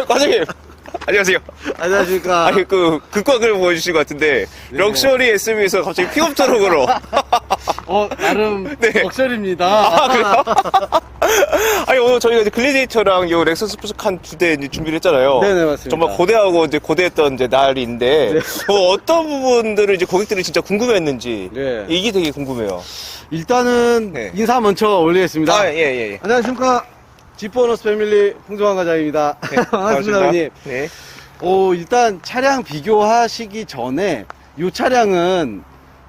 과장님. 안녕하세요. 안녕하십니까. 아니, 극광을 보여주신 것 같은데, 네. 럭셔리 SUV에서 갑자기 픽업 트럭으로. 나름 네. 럭셔리입니다. 아, 그래요? 아니, 오늘 저희가 이제 글래디에이터랑 요 렉서스 스포츠칸 2대 이제 준비를 했잖아요. 네네, 맞습니다. 정말 고대하고 이제 고대했던 이제 날인데, 네. 어떤 부분들을 이제 고객들이 진짜 궁금해했는지, 네. 이게 되게 궁금해요. 일단은 네. 인사 먼저 올리겠습니다. 아, 예. 안녕하십니까. 지포너스 패밀리 홍종환 과장입니다. 네, 반갑습니다, 형님. 네. 일단 차량 비교하시기 전에 이 차량은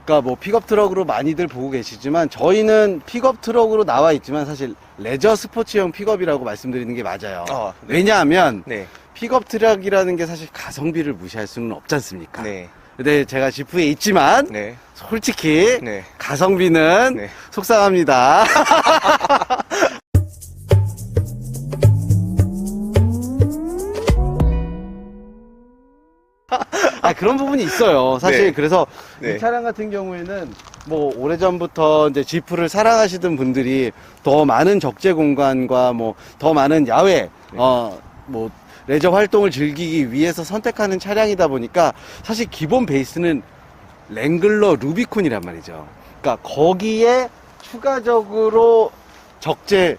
그러니까 뭐 픽업 트럭으로 많이들 보고 계시지만 저희는 픽업 트럭으로 나와 있지만 사실 레저 스포츠형 픽업이라고 말씀드리는 게 맞아요. 네. 왜냐하면 네. 픽업 트럭이라는 게 사실 가성비를 무시할 수는 없지 않습니까? 네. 근데 제가 지프에 있지만 네. 솔직히 네. 가성비는 네. 속상합니다. 그런 부분이 있어요. 사실 네. 그래서 네. 이 차량 같은 경우에는 뭐 오래전부터 이제 지프를 사랑하시던 분들이 더 많은 적재 공간과 뭐 더 많은 야외 뭐 레저 활동을 즐기기 위해서 선택하는 차량이다 보니까 사실 기본 베이스는 랭글러 루비콘이란 말이죠. 그러니까 거기에 추가적으로 적재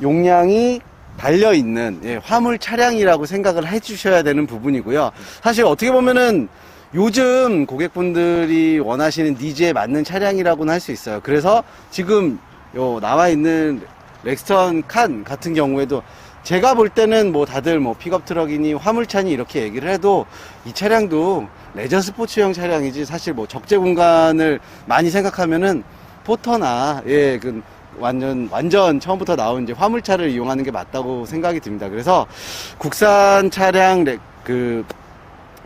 용량이 달려있는 화물 차량이라고 생각을 해주셔야 되는 부분이고요. 사실 어떻게 보면은 요즘 고객분들이 원하시는 니즈에 맞는 차량이라고는 할 수 있어요. 그래서 지금 요 나와 있는 렉스턴 칸 같은 경우에도 제가 볼 때는 뭐 다들 뭐 픽업 트럭이니 화물차니 이렇게 얘기를 해도 이 차량도 레저 스포츠형 차량이지 사실 뭐 적재 공간을 많이 생각하면은 포터나 완전 처음부터 나온 이제 화물차를 이용하는 게 맞다고 생각이 듭니다. 그래서 국산 차량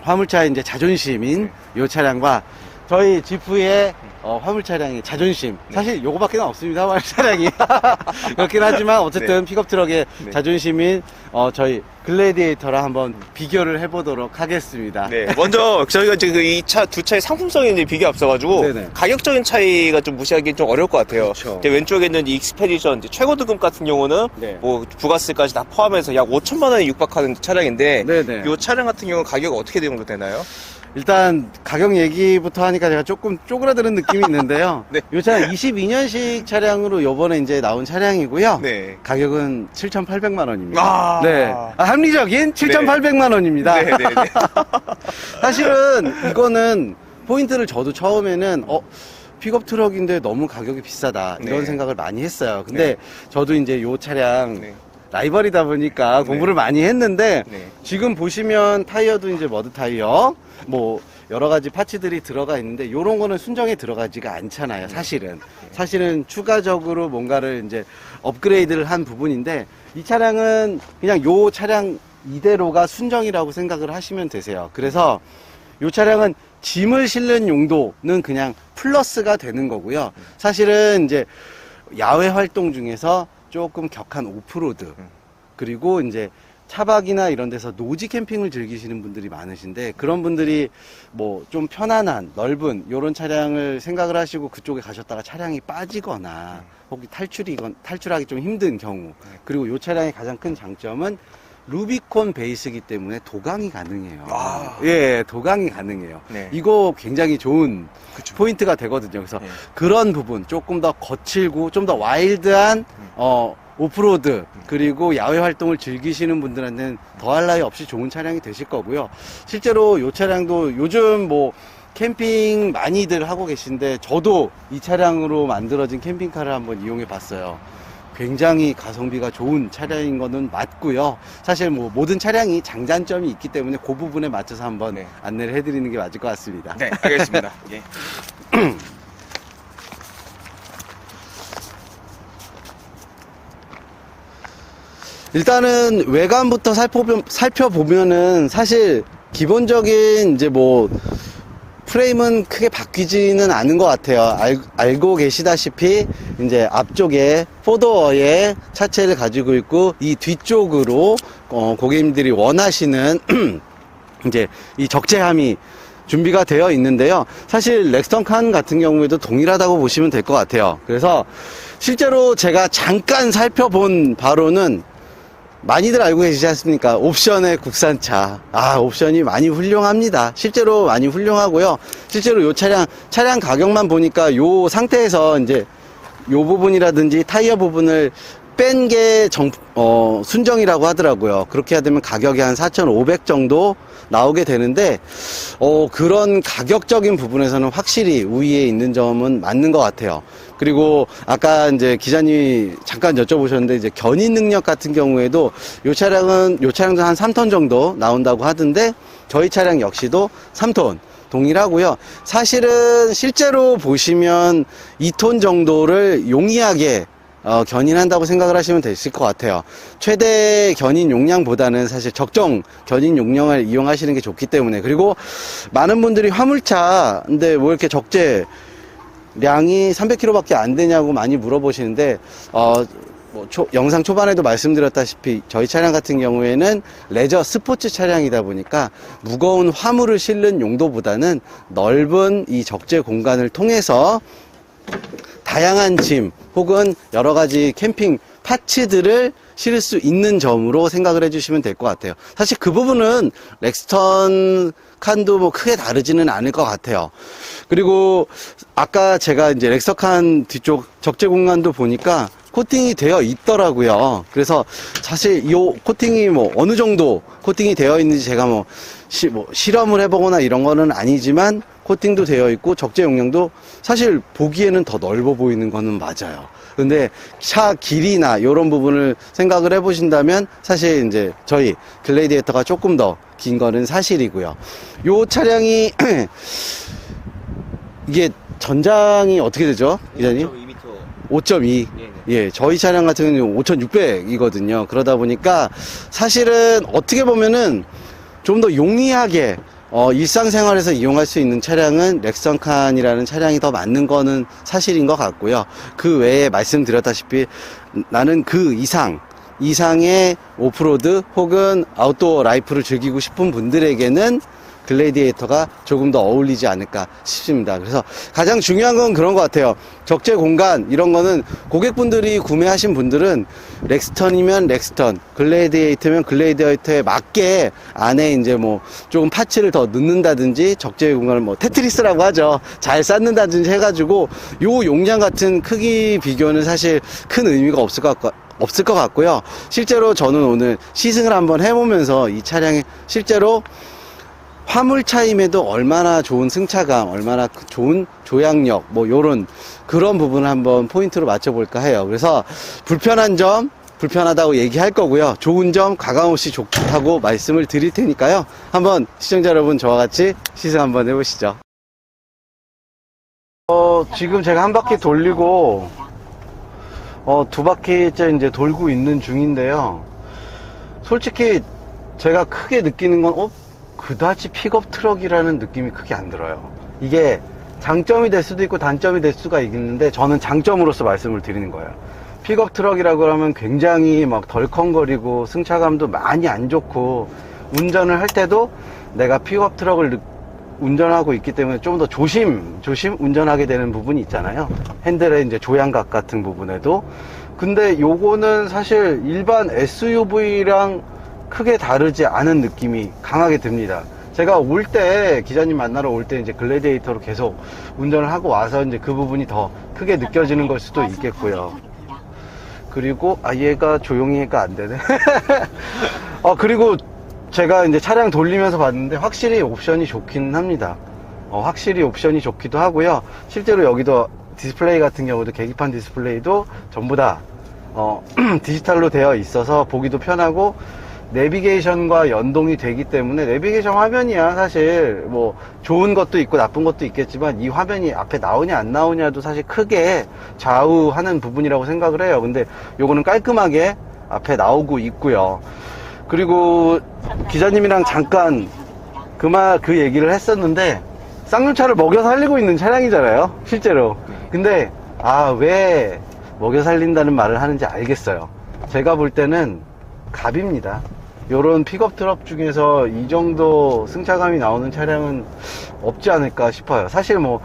화물차의 이제 자존심인 이 차량과 저희 지프의 화물 차량의 자존심. 사실 요거밖에 없습니다. 화물 차량이. 그렇긴 하지만 어쨌든 픽업 트럭의 자존심인 저희 글래디에이터랑 한번 비교를 해보도록 하겠습니다. 네. 먼저 저희가 이제 이 차 두 차의 상품성에 이제 비교 앞서가지고 네네. 가격적인 차이가 좀 무시하기 좀 어려울 것 같아요. 그렇죠. 이제 왼쪽에 있는 이 익스페디션 이제 최고 등급 같은 경우는 네. 뭐 부가세까지 다 포함해서 약 5천만 원에 육박하는 차량인데 네네. 이 차량 같은 경우는 가격 어떻게 정도 되나요? 일단 가격 얘기부터 하니까 제가 조금 쪼그라드는 느낌이 있는데요. 네. 이 차량 22년식 차량으로 요번에 이제 나온 차량이고요. 네. 가격은 7,800만 원입니다. 아. 네. 합리적인 7,800만 원입니다. 네네네. 사실은 이거는 포인트를 저도 처음에는 픽업 트럭인데 너무 가격이 비싸다 이런 네. 생각을 많이 했어요. 근데 네. 저도 이제 요 차량 네. 라이벌이다 보니까 공부를 많이 했는데 네. 지금 보시면 타이어도 이제 머드 타이어 뭐 여러 가지 파츠들이 들어가 있는데 요런 거는 순정에 들어가지가 않잖아요. 사실은 추가적으로 뭔가를 이제 업그레이드를 한 부분인데 이 차량은 그냥 요 차량 이대로가 순정이라고 생각을 하시면 되세요. 그래서 요 차량은 짐을 실는 용도는 그냥 플러스가 되는 거고요. 사실은 이제 야외 활동 중에서 조금 격한 오프로드 그리고 이제 차박이나 이런 데서 노지 캠핑을 즐기시는 분들이 많으신데 그런 분들이 뭐 좀 편안한 넓은 요런 차량을 생각을 하시고 그쪽에 가셨다가 차량이 빠지거나 혹시 탈출하기 좀 힘든 경우 그리고 요 차량의 가장 큰 장점은 루비콘 베이스이기 때문에 도강이 가능해요. 예, 도강이 가능해요. 네. 이거 굉장히 좋은 포인트가 되거든요. 그래서 그런 부분 조금 더 거칠고 좀 더 와일드한 오프로드 그리고 야외 활동을 즐기시는 분들한테는 더할 나위 없이 좋은 차량이 되실 거고요. 실제로 이 차량도 요즘 뭐 캠핑 많이들 하고 계신데 저도 이 차량으로 만들어진 캠핑카를 한번 이용해 봤어요. 굉장히 가성비가 좋은 차량인 거는 맞고요. 사실 뭐 모든 차량이 장단점이 있기 때문에 그 부분에 맞춰서 한번 안내를 해드리는 게 맞을 것 같습니다. 네, 알겠습니다. 예. 일단은 외관부터 살펴보면은 사실 기본적인 이제 뭐 프레임은 크게 바뀌지는 않은 것 같아요. 알고 계시다시피 이제 앞쪽에 포도어의 차체를 가지고 있고 이 뒤쪽으로 고객님들이 원하시는 이제 이 적재함이 준비가 되어 있는데요. 사실 렉스턴 칸 같은 경우에도 동일하다고 보시면 될 것 같아요. 그래서 실제로 제가 잠깐 살펴본 바로는 많이들 알고 계시지 않습니까? 옵션의 국산차. 옵션이 많이 훌륭합니다. 실제로 많이 훌륭하고요. 실제로 요 차량 가격만 보니까 요 상태에서 이제 요 부분이라든지 타이어 부분을 뺀 게 순정이라고 하더라고요. 그렇게 되면 가격이 한 4,500 정도 나오게 되는데, 그런 가격적인 부분에서는 확실히 우위에 있는 점은 맞는 것 같아요. 그리고 아까 이제 기자님이 잠깐 여쭤보셨는데, 이제 견인 능력 같은 경우에도 요 차량도 한 3톤 정도 나온다고 하던데, 저희 차량 역시도 3톤. 동일하고요. 사실은 실제로 보시면 2톤 정도를 용이하게 견인한다고 생각을 하시면 되실 것 같아요. 최대 견인 용량보다는 사실 적정 견인 용량을 이용하시는 게 좋기 때문에. 그리고 많은 분들이 화물차인데 뭐 이렇게 적재량이 300km밖에 안 되냐고 많이 물어보시는데, 영상 초반에도 말씀드렸다시피 저희 차량 같은 경우에는 레저 스포츠 차량이다 보니까 무거운 화물을 실는 용도보다는 넓은 이 적재 공간을 통해서 다양한 짐 혹은 여러 가지 캠핑 파츠들을 실을 수 있는 점으로 생각을 해주시면 될 것 같아요. 사실 그 부분은 렉스턴 칸도 뭐 크게 다르지는 않을 것 같아요. 그리고 아까 제가 이제 렉서칸 뒤쪽 적재 공간도 보니까 코팅이 되어 있더라고요. 그래서 사실 이 코팅이 뭐 어느 정도 코팅이 되어 있는지 제가 뭐 실험을 해보거나 이런 거는 아니지만 코팅도 되어 있고 적재 용량도 사실 보기에는 더 넓어 보이는 거는 맞아요. 근데 차 길이나 이런 부분을 생각을 해보신다면 사실 이제 저희 글래디에이터가 조금 더 긴 거는 사실이고요. 요 차량이 이게 전장이 어떻게 되죠, 기자님? 5.2. 예, 저희 차량 같은 경우는 5,600이거든요. 그러다 보니까 사실은 어떻게 보면은 좀 더 용이하게 일상생활에서 이용할 수 있는 차량은 렉선칸이라는 차량이 더 맞는 거는 사실인 것 같고요. 그 외에 말씀드렸다시피 나는 그 이상의 오프로드 혹은 아웃도어 라이프를 즐기고 싶은 분들에게는 글래디에이터가 조금 더 어울리지 않을까 싶습니다. 그래서 가장 중요한 건 그런 것 같아요. 적재 공간 이런 거는 고객분들이 구매하신 분들은 렉스턴이면 렉스턴, 글래디에이터면 글래디에이터에 맞게 안에 이제 뭐 조금 파츠를 더 넣는다든지 적재 공간을 뭐 테트리스라고 하죠. 잘 쌓는다든지 해가지고 요 용량 같은 크기 비교는 사실 큰 의미가 없을 것 같고요. 실제로 저는 오늘 시승을 한번 해보면서 이 차량이 실제로 화물차임에도 얼마나 좋은 승차감, 얼마나 좋은 조향력, 뭐 요런 그런 부분을 한번 포인트로 맞춰볼까 해요. 그래서 불편하다고 얘기할 거고요. 좋은 점 가감없이 좋다고 말씀을 드릴 테니까요. 한번 시청자 여러분 저와 같이 시승 한번 해보시죠. 지금 제가 한 바퀴 돌리고 두 바퀴째 이제 돌고 있는 중인데요. 솔직히 제가 크게 느끼는 건 그다지 픽업 트럭이라는 느낌이 크게 안 들어요. 이게 장점이 될 수도 있고 단점이 될 수가 있는데 저는 장점으로서 말씀을 드리는 거예요. 픽업 트럭이라고 하면 굉장히 막 덜컹거리고 승차감도 많이 안 좋고 운전을 할 때도 내가 픽업 트럭을 운전하고 있기 때문에 좀 더 조심 운전하게 되는 부분이 있잖아요. 핸들의 이제 조향각 같은 부분에도. 근데 요거는 사실 일반 SUV랑 크게 다르지 않은 느낌이 강하게 듭니다. 제가 올 때, 기자님 만나러 올 때 이제 글래디에이터로 계속 운전을 하고 와서 이제 그 부분이 더 크게 느껴지는 걸 수도 있겠고요. 그리고, 얘가 조용히 해가 안 되네. 그리고 제가 이제 차량 돌리면서 봤는데 확실히 옵션이 좋긴 합니다. 확실히 옵션이 좋기도 하고요. 실제로 여기도 디스플레이 같은 경우도 계기판 디스플레이도 전부 다, 디지털로 되어 있어서 보기도 편하고, 내비게이션과 연동이 되기 때문에 내비게이션 화면이야 사실 뭐 좋은 것도 있고 나쁜 것도 있겠지만 이 화면이 앞에 나오냐 안 나오냐도 사실 크게 좌우하는 부분이라고 생각을 해요. 근데 요거는 깔끔하게 앞에 나오고 있고요. 그리고 기자님이랑 잠깐 그 얘기를 했었는데 쌍용차를 먹여 살리고 있는 차량이잖아요 실제로. 근데 왜 먹여 살린다는 말을 하는지 알겠어요. 제가 볼 때는 갑입니다. 요런 픽업 트럭 중에서 이 정도 승차감이 나오는 차량은 없지 않을까 싶어요. 사실 뭐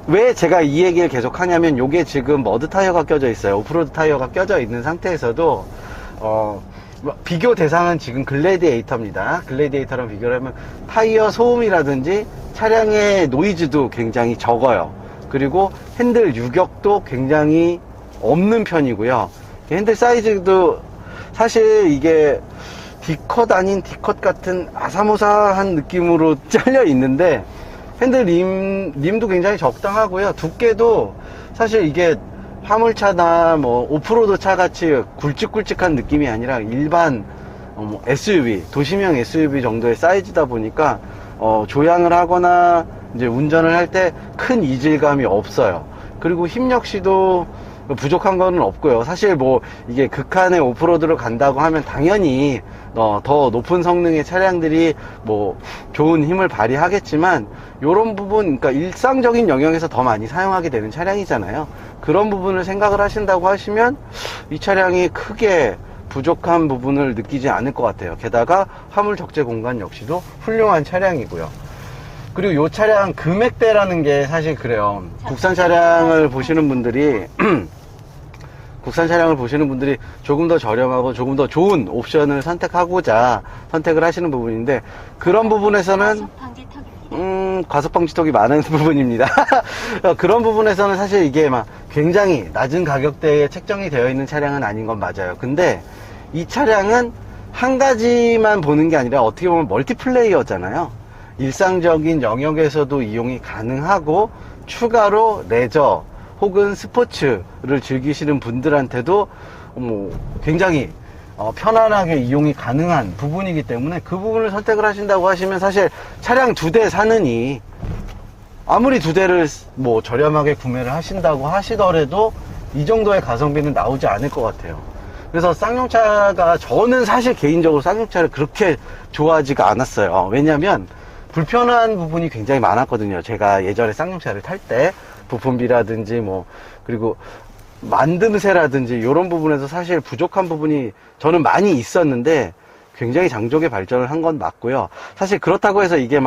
왜 제가 이 얘기를 계속 하냐면 요게 지금 머드 타이어가 껴져 있어요. 오프로드 타이어가 껴져 있는 상태에서도 비교 대상은 지금 글래디에이터입니다. 글래디에이터랑 비교를 하면 타이어 소음이라든지 차량의 노이즈도 굉장히 적어요. 그리고 핸들 유격도 굉장히 없는 편이고요. 핸들 사이즈도 사실 이게 D컷 아닌 D컷 같은 아사모사한 느낌으로 잘려 있는데 핸들 림도 굉장히 적당하고요. 두께도 사실 이게 화물차나 뭐 오프로드 차 같이 굵직굵직한 느낌이 아니라 일반 SUV, 도시명 SUV 정도의 사이즈다 보니까 조향을 하거나 이제 운전을 할 때 큰 이질감이 없어요. 그리고 힘 역시도 부족한 거는 없고요. 사실 뭐 이게 극한의 오프로드로 간다고 하면 당연히 더 높은 성능의 차량들이 뭐 좋은 힘을 발휘하겠지만 요런 부분, 그러니까 일상적인 영역에서 더 많이 사용하게 되는 차량이잖아요. 그런 부분을 생각을 하신다고 하시면 이 차량이 크게 부족한 부분을 느끼지 않을 것 같아요. 게다가 화물 적재 공간 역시도 훌륭한 차량이고요. 그리고 이 차량 금액대라는 게 사실 그래요. 국산 차량을 보시는 분들이 조금 더 저렴하고 조금 더 좋은 옵션을 선택하고자 선택을 하시는 부분인데, 그런 부분에서는 과속방지턱이 많은 부분입니다. 그런 부분에서는 사실 이게 막 굉장히 낮은 가격대에 책정이 되어 있는 차량은 아닌 건 맞아요. 근데 이 차량은 한 가지만 보는 게 아니라 어떻게 보면 멀티플레이어잖아요. 일상적인 영역에서도 이용이 가능하고 추가로 레저 혹은 스포츠를 즐기시는 분들한테도 굉장히 편안하게 이용이 가능한 부분이기 때문에 그 부분을 선택을 하신다고 하시면 사실 차량 2대 사느니 아무리 2대를 뭐 저렴하게 구매를 하신다고 하시더라도 이 정도의 가성비는 나오지 않을 것 같아요. 그래서 쌍용차가, 저는 사실 개인적으로 쌍용차를 그렇게 좋아하지가 않았어요. 왜냐면 불편한 부분이 굉장히 많았거든요. 제가 예전에 쌍용차를 탈 때 부품비라든지 뭐 그리고 만듦새라든지 이런 부분에서 사실 부족한 부분이 저는 많이 있었는데 굉장히 장족의 발전을 한 건 맞고요. 사실 그렇다고 해서 이게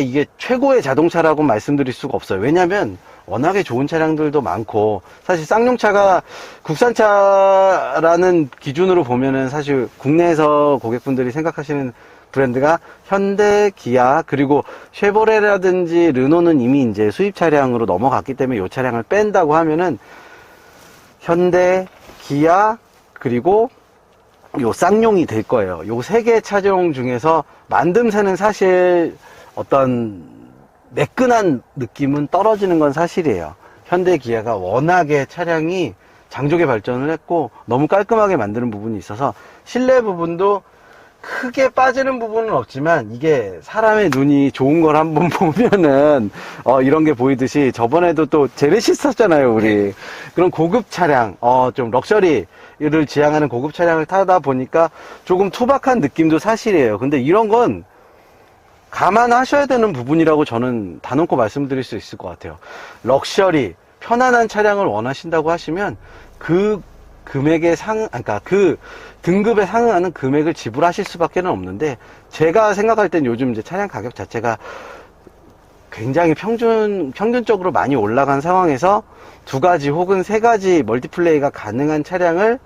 이게 최고의 자동차라고 말씀드릴 수가 없어요. 왜냐면 워낙에 좋은 차량들도 많고, 사실 쌍용차가 국산차라는 기준으로 보면은 사실 국내에서 고객분들이 생각하시는 브랜드가 현대, 기아, 그리고 쉐보레라든지 르노는 이미 이제 수입 차량으로 넘어갔기 때문에 이 차량을 뺀다고 하면은 현대, 기아, 그리고 요 쌍용이 될 거예요. 요 세 개 차종 중에서 만듦새는 사실 어떤 매끈한 느낌은 떨어지는 건 사실이에요. 현대, 기아가 워낙에 차량이 장족의 발전을 했고 너무 깔끔하게 만드는 부분이 있어서 실내 부분도 크게 빠지는 부분은 없지만, 이게 사람의 눈이 좋은 걸 한번 보면은 이런 게 보이듯이 저번에도 또 제네시스 탔잖아요, 우리. 그런 고급 차량, 좀 럭셔리를 지향하는 고급 차량을 타다 보니까 조금 투박한 느낌도 사실이에요. 근데 이런 건 감안하셔야 되는 부분이라고 저는 단언코 말씀드릴 수 있을 것 같아요. 럭셔리, 편안한 차량을 원하신다고 하시면 그 금액에 그러니까 그 등급에 상응하는 금액을 지불하실 수밖에 없는데, 제가 생각할 땐 요즘 이제 차량 가격 자체가 굉장히 평균적으로 많이 올라간 상황에서 2가지 혹은 3가지 멀티플레이가 가능한 차량을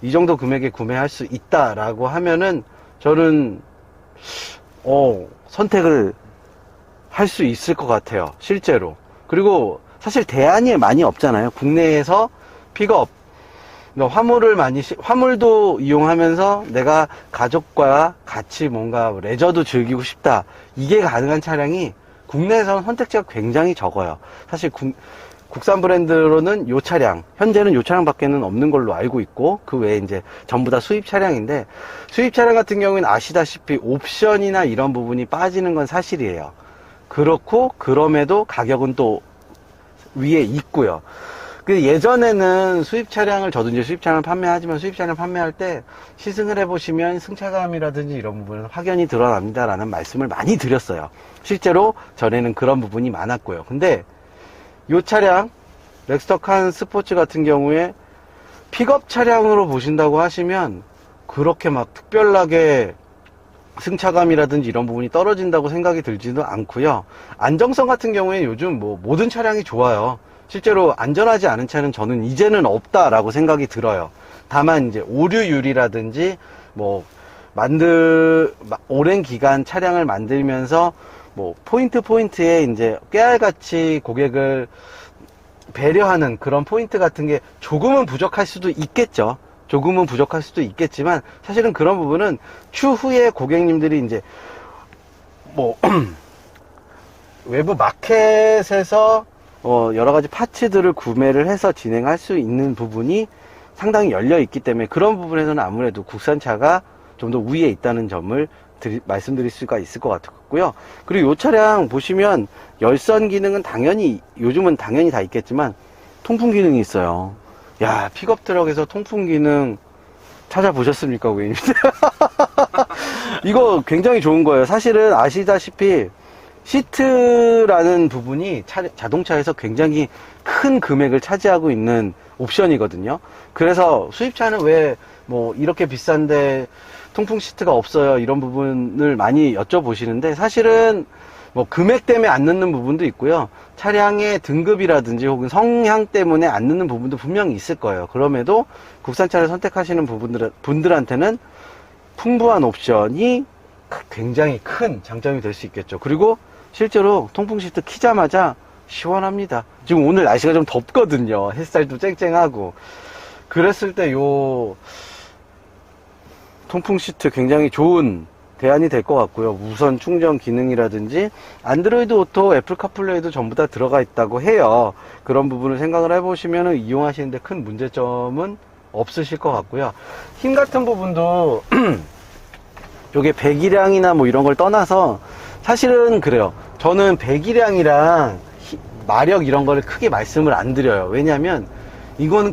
이 정도 금액에 구매할 수 있다라고 하면은 저는 선택을 할 수 있을 것 같아요, 실제로. 그리고 사실 대안이 많이 없잖아요. 국내에서 픽업, 화물도 이용하면서 내가 가족과 같이 뭔가 레저도 즐기고 싶다, 이게 가능한 차량이 국내에서는 선택지가 굉장히 적어요. 사실 국산 브랜드로는 요 차량, 현재는 요 차량밖에는 없는 걸로 알고 있고, 그 외에 이제 전부 다 수입 차량인데, 수입 차량 같은 경우에는 아시다시피 옵션이나 이런 부분이 빠지는 건 사실이에요. 그렇고 그럼에도 가격은 또 위에 있고요. 예전에는 수입 차량을, 저도 이제 수입 차량을 판매하지만 수입 차량을 판매할 때 시승을 해보시면 승차감이라든지 이런 부분은 확연히 드러납니다라는 말씀을 많이 드렸어요. 실제로 전에는 그런 부분이 많았고요. 근데 이 차량 렉스터칸 스포츠 같은 경우에 픽업 차량으로 보신다고 하시면 그렇게 막 특별하게 승차감이라든지 이런 부분이 떨어진다고 생각이 들지도 않고요. 안정성 같은 경우에 요즘 모든 차량이 좋아요. 실제로 안전하지 않은 차는 저는 이제는 없다라고 생각이 들어요. 다만 이제 오류율이라든지 뭐 오랜 기간 차량을 만들면서 뭐 포인트에 이제 깨알같이 고객을 배려하는 그런 포인트 같은 게 조금은 부족할 수도 있겠죠. 조금은 부족할 수도 있겠지만 사실은 그런 부분은 추후에 고객님들이 이제 뭐 외부 마켓에서 여러 가지 파츠들을 구매를 해서 진행할 수 있는 부분이 상당히 열려 있기 때문에 그런 부분에서는 아무래도 국산차가 좀 더 우위에 있다는 점을 말씀드릴 수가 있을 것 같고요. 그리고 이 차량 보시면 열선 기능은 요즘은 당연히 다 있겠지만 통풍 기능이 있어요. 야, 픽업 트럭에서 통풍 기능 찾아보셨습니까, 고객님들? 이거 굉장히 좋은 거예요. 사실은 아시다시피 시트라는 부분이 자동차에서 굉장히 큰 금액을 차지하고 있는 옵션이거든요. 그래서 수입차는 왜 뭐 이렇게 비싼데 통풍 시트가 없어요, 이런 부분을 많이 여쭤보시는데 사실은 뭐 금액 때문에 안 넣는 부분도 있고요. 차량의 등급이라든지 혹은 성향 때문에 안 넣는 부분도 분명히 있을 거예요. 그럼에도 국산차를 선택하시는 분들한테는 풍부한 옵션이 굉장히 큰 장점이 될 수 있겠죠. 그리고 실제로 통풍 시트 키자마자 시원합니다. 지금 오늘 날씨가 좀 덥거든요. 햇살도 쨍쨍하고. 그랬을 때 요 통풍 시트 굉장히 좋은 대안이 될 것 같고요. 무선 충전 기능이라든지 안드로이드 오토, 애플 카플레이도 전부 다 들어가 있다고 해요. 그런 부분을 생각을 해보시면 이용하시는데 큰 문제점은 없으실 것 같고요. 힘 같은 부분도 요게 배기량이나 뭐 이런 걸 떠나서 사실은 그래요. 저는 배기량이랑 마력 이런 거를 크게 말씀을 안 드려요. 왜냐하면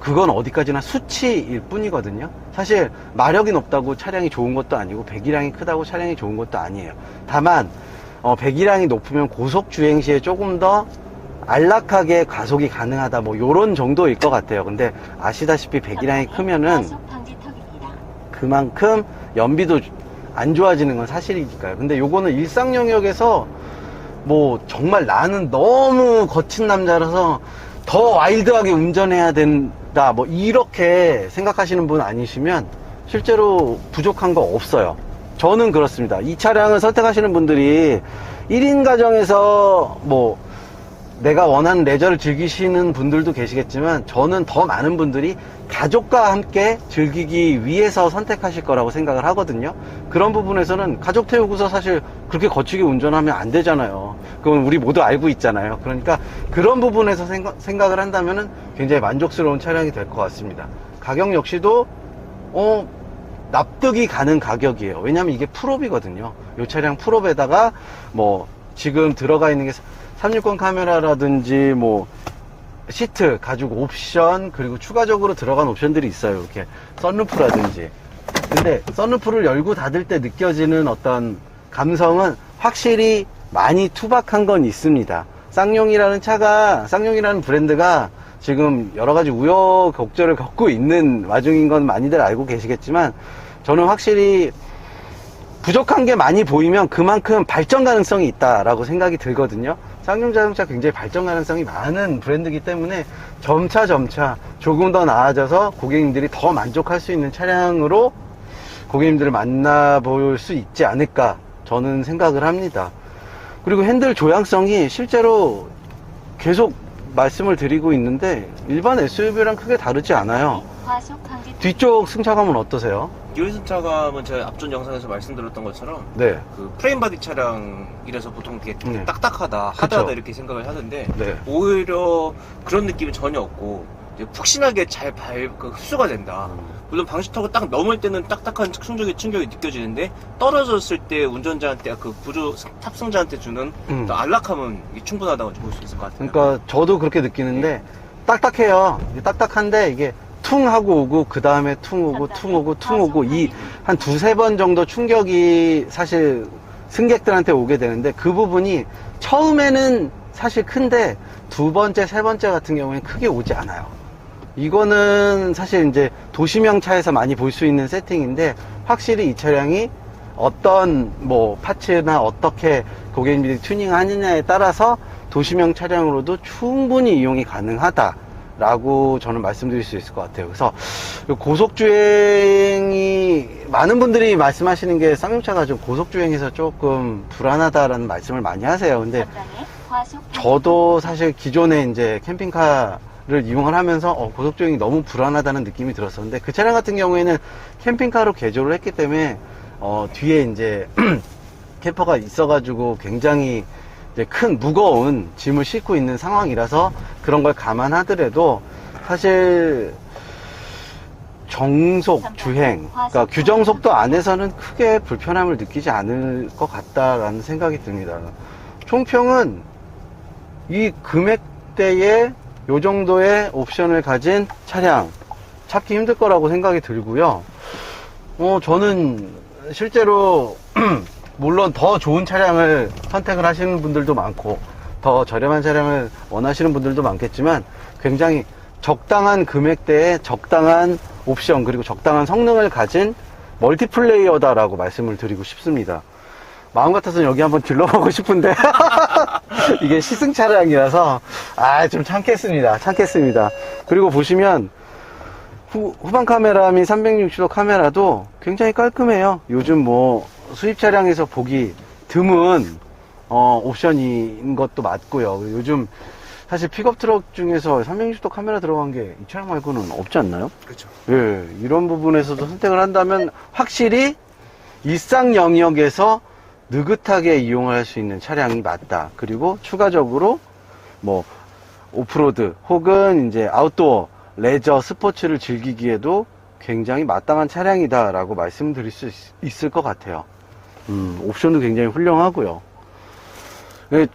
그건 어디까지나 수치일 뿐이거든요. 사실 마력이 높다고 차량이 좋은 것도 아니고 배기량이 크다고 차량이 좋은 것도 아니에요. 다만 배기량이 높으면 고속 주행 시에 조금 더 안락하게 가속이 가능하다, 뭐 요런 정도일 것 같아요. 근데 아시다시피 배기량이 크면은 그만큼 연비도 안 좋아지는 건 사실이니까요. 근데 요거는 일상 영역에서 뭐 정말 나는 너무 거친 남자라서 더 와일드하게 운전해야 된다, 뭐 이렇게 생각하시는 분 아니시면 실제로 부족한 거 없어요. 저는 그렇습니다. 이 차량을 선택하시는 분들이 1인 가정에서 뭐 내가 원하는 레저를 즐기시는 분들도 계시겠지만 저는 더 많은 분들이 가족과 함께 즐기기 위해서 선택하실 거라고 생각을 하거든요. 그런 부분에서는 가족 태우고서 사실 그렇게 거치게 운전하면 안 되잖아요. 그건 우리 모두 알고 있잖아요. 그러니까 그런 부분에서 생각을 한다면 굉장히 만족스러운 차량이 될 것 같습니다. 가격 역시도 납득이 가는 가격이에요. 왜냐하면 이게 풀옵이거든요. 이 차량 풀옵에다가 뭐 지금 들어가 있는 게 360 카메라라든지 뭐 시트 가죽 옵션, 그리고 추가적으로 들어간 옵션들이 있어요. 이렇게 썬루프라든지. 근데 썬루프를 열고 닫을 때 느껴지는 어떤 감성은 확실히 많이 투박한 건 있습니다. 쌍용이라는 브랜드가 지금 여러 가지 우여곡절을 겪고 있는 와중인 건 많이들 알고 계시겠지만 저는 확실히 부족한 게 많이 보이면 그만큼 발전 가능성이 있다라고 생각이 들거든요. 쌍용 자동차 굉장히 발전 가능성이 많은 브랜드이기 때문에 점차 조금 더 나아져서 고객님들이 더 만족할 수 있는 차량으로 고객님들을 만나볼 수 있지 않을까 저는 생각을 합니다. 그리고 핸들 조향성이 실제로 계속 말씀을 드리고 있는데 일반 SUV랑 크게 다르지 않아요. 뒤쪽 승차감은 어떠세요? 이 승차감은 제가 앞전 영상에서 말씀드렸던 것처럼 네. 그 프레임 바디 차량이라서 보통 되게 네. 딱딱하다, 하드하다 이렇게 생각을 하는데 네. 오히려 그런 느낌이 전혀 없고 이제 푹신하게 잘 흡수가 된다. 물론 방지턱을 딱 넘을 때는 딱딱한 충격이 느껴지는데 떨어졌을 때 운전자한테 그 구조 탑승자한테 주는 또 안락함은 이게 충분하다고 볼 수 있을 것 같아요. 그러니까 저도 그렇게 느끼는데 딱딱해요. 딱딱한데 이게 퉁 하고 오고 그 다음에 퉁 오고 이 한 두세 번 정도 충격이 사실 승객들한테 오게 되는데 그 부분이 처음에는 사실 큰데 두 번째, 세 번째 같은 경우에는 크게 오지 않아요. 이거는 사실 이제 도시명 차에서 많이 볼 수 있는 세팅인데 확실히 이 차량이 어떤 뭐 파츠나 어떻게 고객님들이 튜닝하느냐에 따라서 도시명 차량으로도 충분히 이용이 가능하다 라고 저는 말씀드릴 수 있을 것 같아요. 그래서 고속주행이 많은 분들이 말씀하시는 게 쌍용차가 좀 고속주행에서 조금 불안하다라는 말씀을 많이 하세요. 근데 저도 사실 기존에 이제 캠핑카를 이용을 하면서 고속주행이 너무 불안하다는 느낌이 들었었는데, 그 차량 같은 경우에는 캠핑카로 개조를 했기 때문에 뒤에 이제 캠퍼가 있어가지고 굉장히 이제 큰 무거운 짐을 싣고 있는 상황이라서 그런 걸 감안하더라도 사실 정속 주행, 그러니까 규정 속도 안에서는 크게 불편함을 느끼지 않을 것 같다라는 생각이 듭니다. 총평은 이 금액대에 요 정도의 옵션을 가진 차량 찾기 힘들 거라고 생각이 들고요. 저는 실제로 물론 더 좋은 차량을 선택을 하시는 분들도 많고 더 저렴한 차량을 원하시는 분들도 많겠지만, 굉장히 적당한 금액대에 적당한 옵션 그리고 적당한 성능을 가진 멀티플레이어다라고 말씀을 드리고 싶습니다. 마음 같아서는 여기 한번 들러보고 싶은데 이게 시승 차량이라서 좀 참겠습니다. 그리고 보시면 후방 카메라 및 360도 카메라도 굉장히 깔끔해요. 요즘 뭐 수입 차량에서 보기 드문 옵션인 것도 맞고요. 요즘 사실 픽업 트럭 중에서 360도 카메라 들어간 게 이 차량 말고는 없지 않나요? 그렇죠. 예, 이런 부분에서도 선택을 한다면 확실히 일상 영역에서 느긋하게 이용할 수 있는 차량이 맞다. 그리고 추가적으로 뭐 오프로드 혹은 이제 아웃도어, 레저, 스포츠를 즐기기에도 굉장히 마땅한 차량이다 라고 말씀드릴 수 있을 것 같아요. 옵션도 굉장히 훌륭하고요.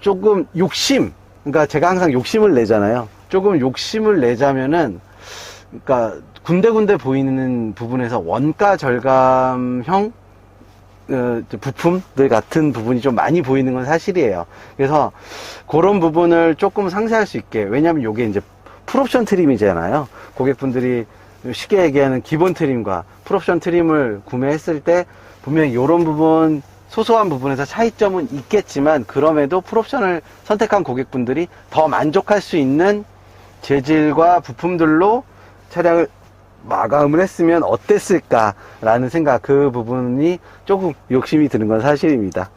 조금 그러니까 제가 항상 욕심을 내잖아요. 조금 욕심을 내자면은, 그러니까 군데군데 보이는 부분에서 원가 절감형 부품들 같은 부분이 좀 많이 보이는 건 사실이에요. 그래서 그런 부분을 조금 상세할 수 있게, 왜냐면 이게 이제 풀옵션 트림이잖아요. 고객분들이 쉽게 얘기하는 기본 트림과 풀옵션 트림을 구매했을 때 분명히 이런 부분, 소소한 부분에서 차이점은 있겠지만, 그럼에도 풀옵션을 선택한 고객분들이 더 만족할 수 있는 재질과 부품들로 차량을 마감을 했으면 어땠을까라는 생각, 그 부분이 조금 욕심이 드는 건 사실입니다.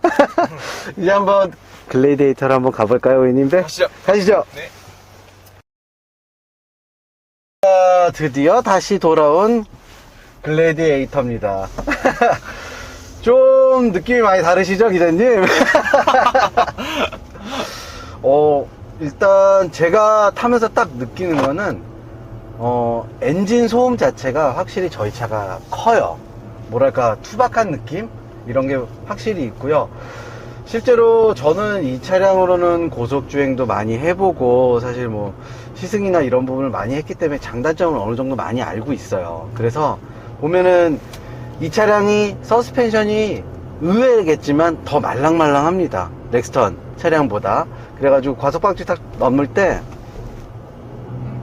이제 한번 글래디에이터로 한번 가볼까요, 고객님들? 가시죠. 네. 드디어 다시 돌아온 글래디에이터입니다. 좀 느낌이 많이 다르시죠, 기자님? 일단 제가 타면서 딱 느끼는 거는 엔진 소음 자체가 확실히 저희 차가 커요. 뭐랄까, 투박한 느낌? 이런 게 확실히 있고요. 실제로 저는 이 차량으로는 고속주행도 많이 해보고 사실 뭐 시승이나 이런 부분을 많이 했기 때문에 장단점을 어느 정도 많이 알고 있어요. 그래서 보면은 이 차량이 서스펜션이 의외겠지만 더 말랑말랑합니다. 렉스턴 차량보다. 그래가지고 과속방지 딱 넘을 때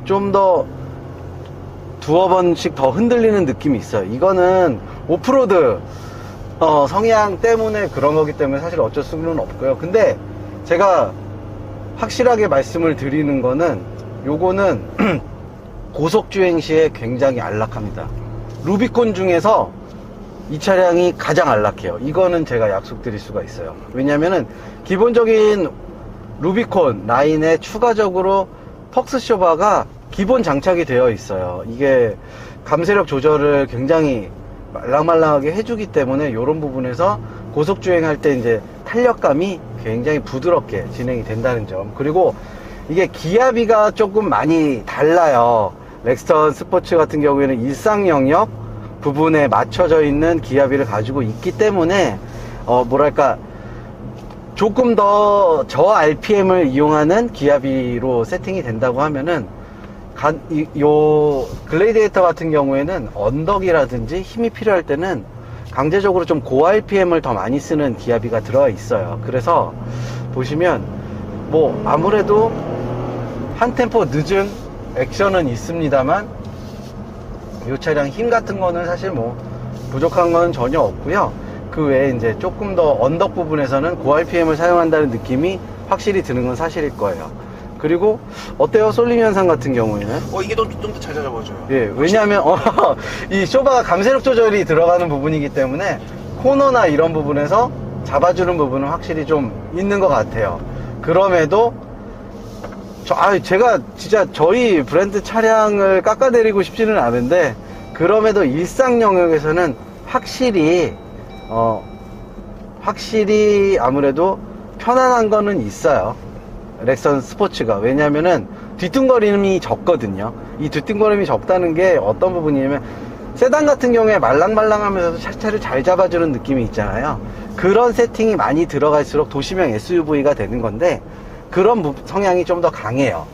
좀 더 두어 번씩 더 흔들리는 느낌이 있어요. 이거는 오프로드 성향 때문에 그런 거기 때문에 사실 어쩔 수는 없고요. 근데 제가 확실하게 말씀을 드리는 거는, 요거는 고속주행 시에 굉장히 안락합니다. 루비콘 중에서 이 차량이 가장 안락해요. 이거는 제가 약속드릴 수가 있어요. 왜냐면은 기본적인 루비콘 라인에 추가적으로 퍽스 쇼바가 기본 장착이 되어 있어요. 이게 감쇄력 조절을 굉장히 말랑말랑하게 해주기 때문에 이런 부분에서 고속주행할 때 이제 탄력감이 굉장히 부드럽게 진행이 된다는 점. 그리고 이게 기압비가 조금 많이 달라요. 렉스턴 스포츠 같은 경우에는 일상 영역 부분에 맞춰져 있는 기압비를 가지고 있기 때문에 뭐랄까, 조금 더 저 RPM을 이용하는 기압비로 세팅이 된다고 하면은 요 글래디에이터 같은 경우에는 언덕이라든지 힘이 필요할 때는 강제적으로 좀 고 RPM을 더 많이 쓰는 기압비가 들어가 있어요. 그래서 보시면 뭐 아무래도 한 템포 늦은 액션은 있습니다만 이 차량 힘 같은 거는 사실 뭐 부족한 건 전혀 없고요. 그 외에 이제 조금 더 언덕 부분에서는 고 RPM을 사용한다는 느낌이 확실히 드는 건 사실일 거예요. 그리고 어때요? 쏠림 현상 같은 경우에는? 이게 좀 더 잘 잡아줘요. 예, 왜냐하면 이 쇼바가 감쇄력 조절이 들어가는 부분이기 때문에 코너나 이런 부분에서 잡아주는 부분은 확실히 좀 있는 것 같아요. 그럼에도 제가 진짜 저희 브랜드 차량을 깎아내리고 싶지는 않은데, 그럼에도 일상 영역에서는 확실히 아무래도 편안한 거는 있어요. 렉선 스포츠가. 왜냐면은 뒤뚱거림이 적거든요. 이 뒤뚱거림이 적다는 게 어떤 부분이냐면, 세단 같은 경우에 말랑말랑하면서도 차체를 잘 잡아주는 느낌이 있잖아요. 그런 세팅이 많이 들어갈수록 도시명 SUV가 되는 건데, 그런 성향이 좀 더 강해요.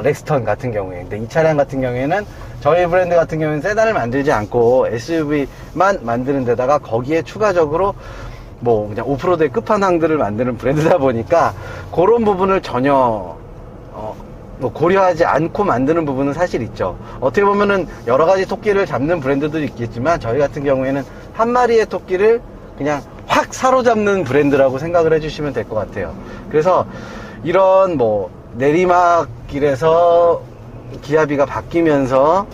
렉스턴 같은 경우에. 근데 이 차량 같은 경우에는, 저희 브랜드 같은 경우에는 세단을 만들지 않고 SUV만 만드는 데다가 거기에 추가적으로 그냥 오프로드의 끝판왕들을 만드는 브랜드다 보니까 그런 부분을 전혀 고려하지 않고 만드는 부분은 사실 있죠. 어떻게 보면은 여러 가지 토끼를 잡는 브랜드도 있겠지만, 저희 같은 경우에는 한 마리의 토끼를 그냥 확 사로잡는 브랜드라고 생각을 해주시면 될 것 같아요. 그래서 이런 내리막길에서 기압비가 바뀌면서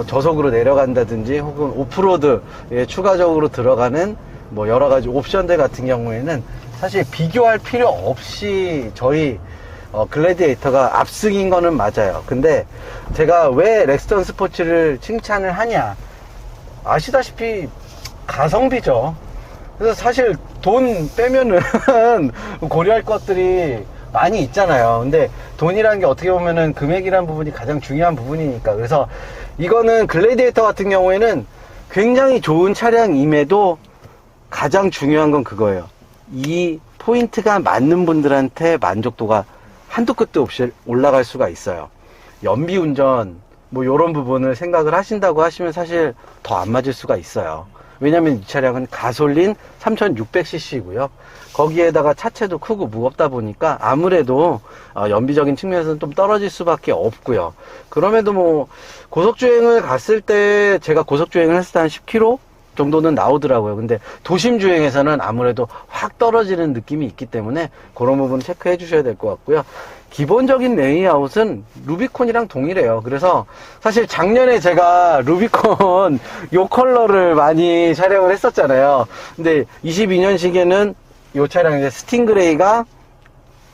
저속으로 내려간다든지, 혹은 오프로드에 추가적으로 들어가는 여러 가지 옵션들 같은 경우에는 사실 비교할 필요 없이 저희 글래디에이터가 압승인 거는 맞아요. 근데 제가 왜 렉스턴 스포츠를 칭찬을 하냐, 아시다시피 가성비죠. 그래서 사실 돈 빼면은 고려할 것들이 많이 있잖아요. 근데 돈이라는 게 어떻게 보면은 금액이라는 부분이 가장 중요한 부분이니까. 그래서 이거는 글래디에이터 같은 경우에는 굉장히 좋은 차량임에도 가장 중요한 건 그거예요. 이 포인트가 맞는 분들한테 만족도가 한도 끝도 없이 올라갈 수가 있어요. 연비 운전 요런 부분을 생각을 하신다고 하시면 사실 더 안 맞을 수가 있어요. 왜냐면 이 차량은 가솔린 3600cc고요. 거기에다가 차체도 크고 무겁다 보니까 아무래도 연비적인 측면에서는 좀 떨어질 수밖에 없고요. 그럼에도 고속주행을 갔을 때, 제가 고속주행을 했을 때 한 10km 정도는 나오더라고요. 근데 도심 주행에서는 아무래도 확 떨어지는 느낌이 있기 때문에 그런 부분 체크해 주셔야 될 것 같고요. 기본적인 레이아웃은 루비콘이랑 동일해요. 그래서 사실 작년에 제가 루비콘 요 컬러를 많이 촬영을 했었잖아요. 근데 22년식에는 요 차량 이제 스팅그레이가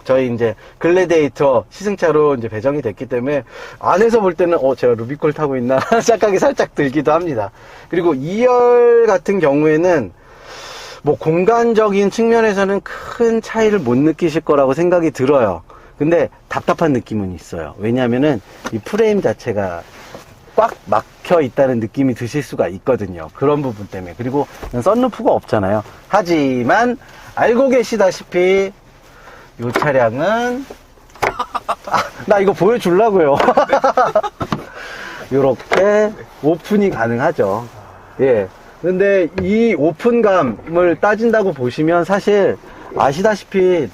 저희 이제 글래디에이터 시승차로 이제 배정이 됐기 때문에 안에서 볼 때는 제가 루비콘을 타고 있나 착각이 살짝 들기도 합니다. 그리고 2열 같은 경우에는 공간적인 측면에서는 큰 차이를 못 느끼실 거라고 생각이 들어요. 근데 답답한 느낌은 있어요. 왜냐면은 이 프레임 자체가 꽉 막혀 있다는 느낌이 드실 수가 있거든요. 그런 부분 때문에. 그리고 썬루프가 없잖아요. 하지만 알고 계시다시피 이 차량은 나 이거 보여주려고요. 이렇게 오픈이 가능하죠. 예. 근데 이 오픈감을 따진다고 보시면 사실 아시다시피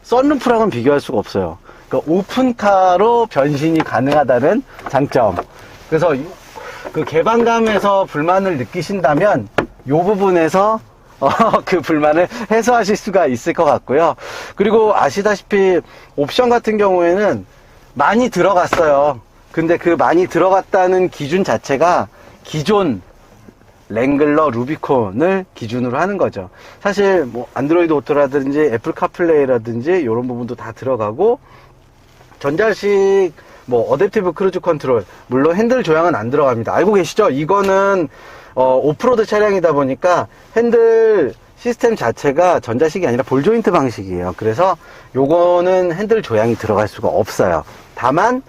썬루프랑은 비교할 수가 없어요. 그러니까 오픈카로 변신이 가능하다는 장점. 그래서 그 개방감에서 불만을 느끼신다면 이 부분에서 그 불만을 해소하실 수가 있을 것 같고요. 그리고 아시다시피 옵션 같은 경우에는 많이 들어갔어요. 근데 그 많이 들어갔다는 기준 자체가 기존 랭글러 루비콘을 기준으로 하는 거죠. 사실 안드로이드 오토라든지 애플 카플레이라든지 이런 부분도 다 들어가고, 전자식 어댑티브 크루즈 컨트롤, 물론 핸들 조향은 안 들어갑니다. 알고 계시죠? 이거는 오프로드 차량이다 보니까 핸들 시스템 자체가 전자식이 아니라 볼 조인트 방식이에요. 그래서 요거는 핸들 조향이 들어갈 수가 없어요. 다만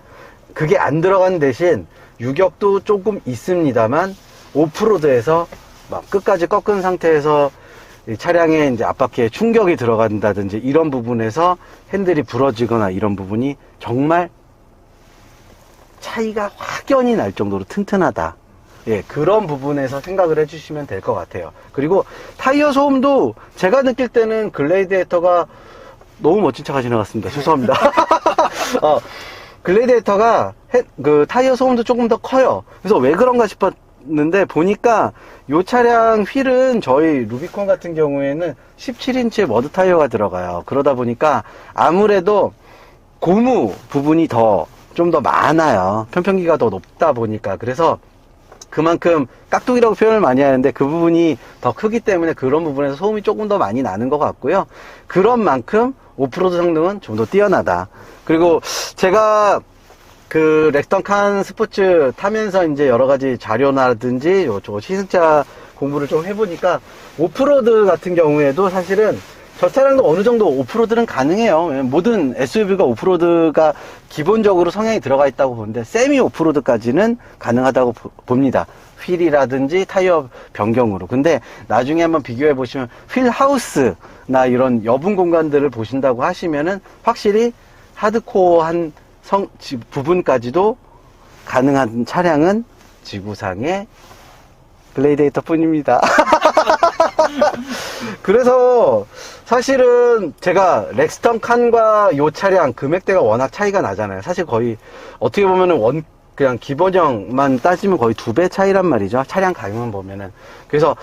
그게 안 들어간 대신 유격도 조금 있습니다만, 오프로드에서 끝까지 꺾은 상태에서 이 차량에 이제 앞바퀴에 충격이 들어간다든지 이런 부분에서 핸들이 부러지거나 이런 부분이 정말 차이가 확연히 날 정도로 튼튼하다. 예, 그런 부분에서 생각을 해주시면 될 것 같아요. 그리고 타이어 소음도 제가 느낄 때는 글래디에이터가 너무 멋진 차가 지나갔습니다. 죄송합니다. 글래디에이터가 그 타이어 소음도 조금 더 커요. 그래서 왜 그런가 싶었는데 보니까 이 차량 휠은 저희 루비콘 같은 경우에는 17인치의 머드 타이어가 들어가요. 그러다 보니까 아무래도 고무 부분이 좀 더 많아요. 편평기가 더 높다 보니까. 그래서 그만큼 깍두기라고 표현을 많이 하는데 그 부분이 더 크기 때문에 그런 부분에서 소음이 조금 더 많이 나는 것 같고요. 그런 만큼 오프로드 성능은 좀 더 뛰어나다. 그리고 제가 그 렉스턴 칸 스포츠 타면서 이제 여러 가지 자료라든지 시승차 공부를 좀 해보니까 오프로드 같은 경우에도 사실은 저 차량도 어느 정도 오프로드는 가능해요. 모든 SUV가 오프로드가 기본적으로 성향이 들어가 있다고 보는데 세미 오프로드까지는 가능하다고 봅니다. 휠이라든지 타이어 변경으로. 근데 나중에 한번 비교해 보시면 휠 하우스나 이런 여분 공간들을 보신다고 하시면은 확실히 하드코어한 부분까지도 가능한 차량은 지구상의 글레이데이터 뿐입니다. 그래서 사실은 제가 렉스턴 칸과 이 차량 금액대가 워낙 차이가 나잖아요. 사실 거의 어떻게 보면은 그냥 기본형만 따지면 거의 2배 차이란 말이죠. 차량 가격만 보면은. 그래서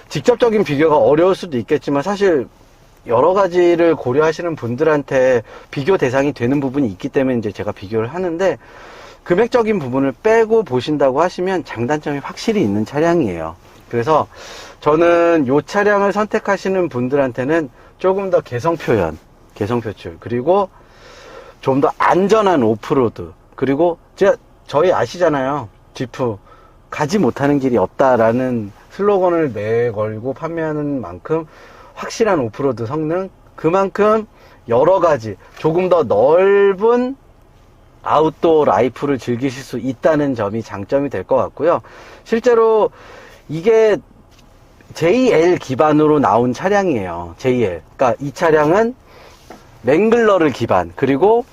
직접적인 비교가 어려울 수도 있겠지만 사실 여러 가지를 고려하시는 분들한테 비교 대상이 되는 부분이 있기 때문에 이제 제가 비교를 하는데 금액적인 부분을 빼고 보신다고 하시면 장단점이 확실히 있는 차량이에요. 그래서 저는 이 차량을 선택하시는 분들한테는 조금 더 개성 표출, 그리고 좀 더 안전한 오프로드, 그리고 저희 아시잖아요. 지프 가지 못하는 길이 없다라는 슬로건을 내걸고 판매하는 만큼 확실한 오프로드 성능, 그만큼 여러 가지 조금 더 넓은 아웃도어 라이프를 즐기실 수 있다는 점이 장점이 될 것 같고요. 실제로 이게 JL 기반으로 나온 차량이에요. JL. 그러니까 이 차량은 랭글러를 기반, 그리고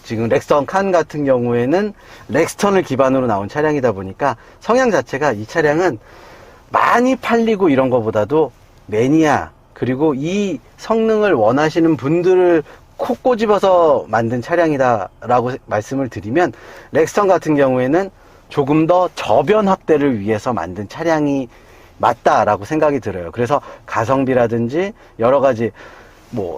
지금 렉스턴 칸 같은 경우에는 렉스턴을 기반으로 나온 차량이다 보니까 성향 자체가 이 차량은 많이 팔리고 이런 것보다도 매니아, 그리고 이 성능을 원하시는 분들을 콕 꼬집어서 만든 차량이다 라고 말씀을 드리면, 렉스턴 같은 경우에는 조금 더 저변 확대를 위해서 만든 차량이 맞다라고 생각이 들어요. 그래서 가성비라든지 여러 가지